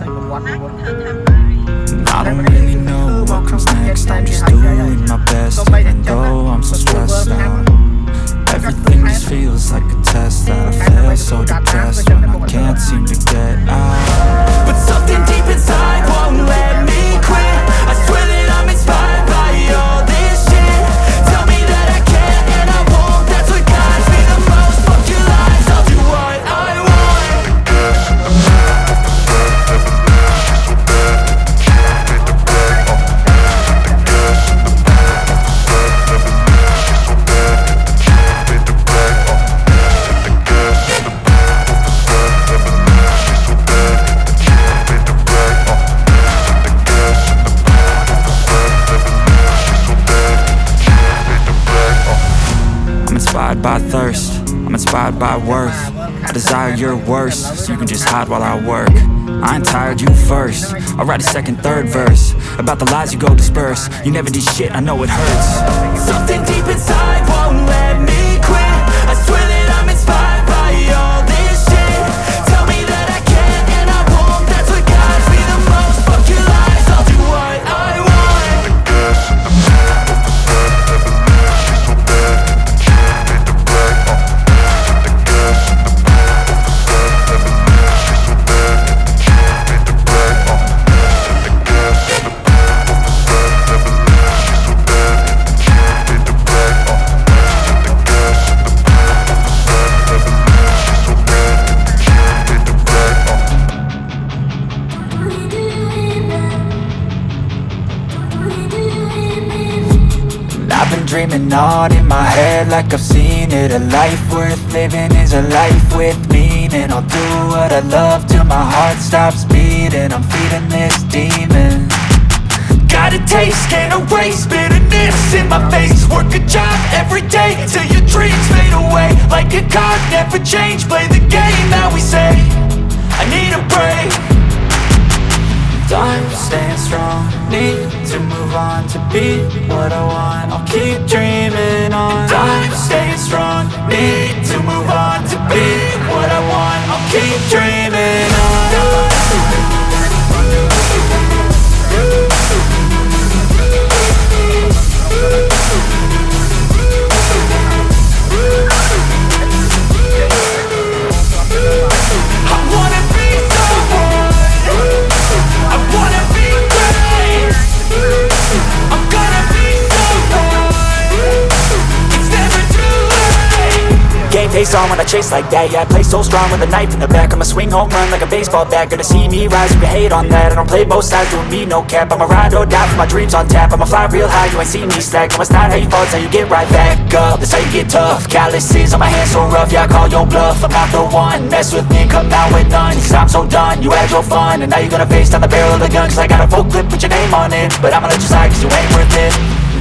And I don't really know what comes next. I'm just doing my best, even though I'm so stressed out. Everything just feels like a test that I fail, so depressed when I can't seem to get out. But something deep inside won't let me quit. I swear that I'm inspired by all this shit. Tell me that I can't and I won't, that's what guides me the most. Fuck your lies, I'll do what I want. I'm inspired by thirst, I'm inspired by worth. I desire your worst, so you can just hide while I work. I ain't tired, you first. I'll write a second, third verse about the lies you go disperse. You never did shit, I know it hurts. Something deep inside won't let me quit. I swear that I'm inspired by all this shit. Tell me that I can't and I won't, that's what guides me the most. Fuck your lies, I'll do what I want. I've been dreaming on in my head like I've seen it. A life worth living is a life with meaning. I'll do what I love till my heart stops beating. I'm feeding this demon. Got a taste, can't erase bitterness in my face. Work a job every day till your dreams fade away. Like a card, never change, play the game that we say. I need a break. I'm staying strong, need to move on to be what I want. I'll keep dreaming on. I'm staying strong, need to move on to be what I want. I'll keep dreaming on. Face on when I chase like that, yeah, I play so strong with a knife in the back. I'ma swing home run like a baseball bat. Gonna see me rise, you can hate on that. I don't play both sides, doing me no cap. I'ma ride or die for my dreams on tap. I'ma fly real high, you ain't seen me slack. No, it's not how you fall, it's how you get right back up. That's how you get tough. Calluses on my hands so rough, yeah, I call your bluff. I'm not the one, mess with me, come out with none. Cause I'm so done, you had your fun. And now you're gonna face down the barrel of the gun. Cause I got a full clip, put your name on it. But I'ma let you slide cause you ain't worth it.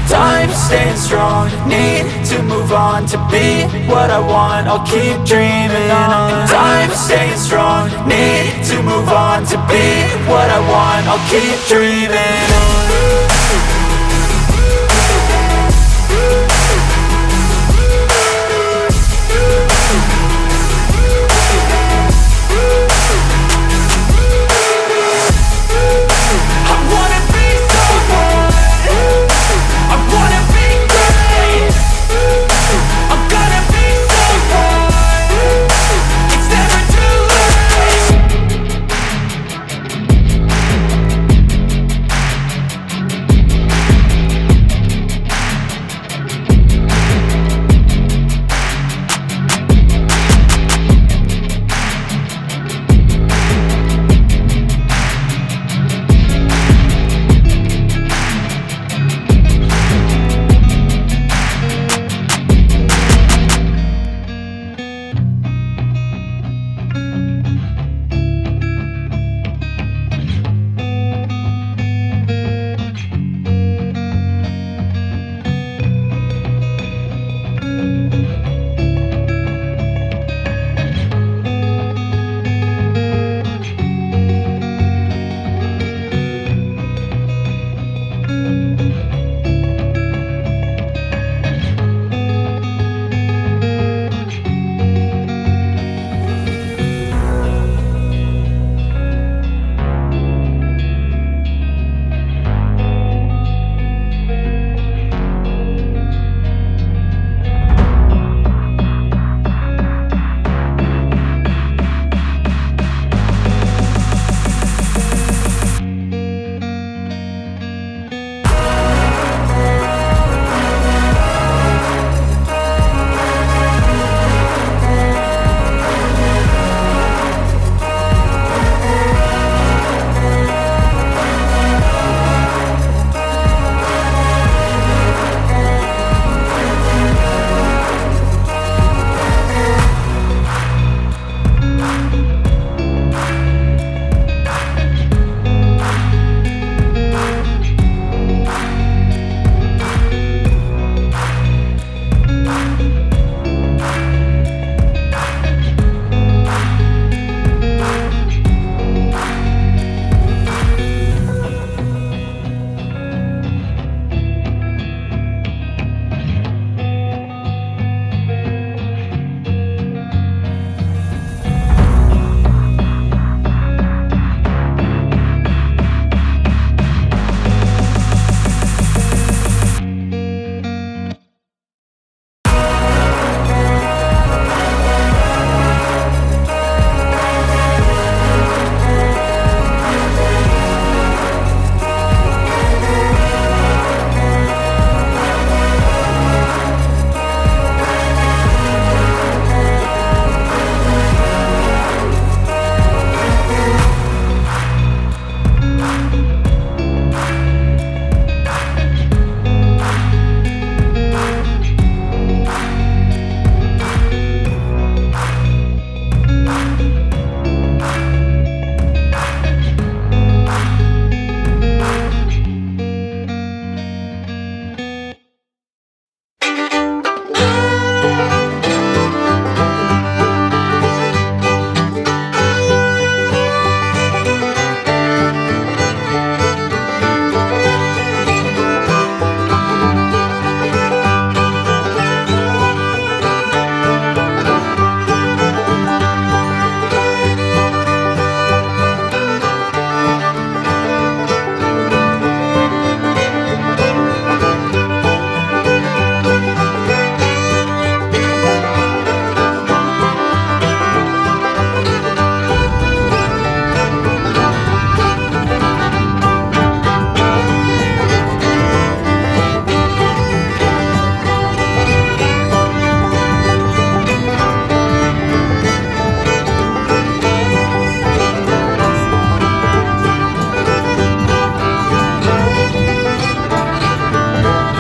I'm staying strong, need to move on to be what I want. I'll keep dreaming on. I'm staying strong, need to move on to be what I want. I'll keep dreaming on.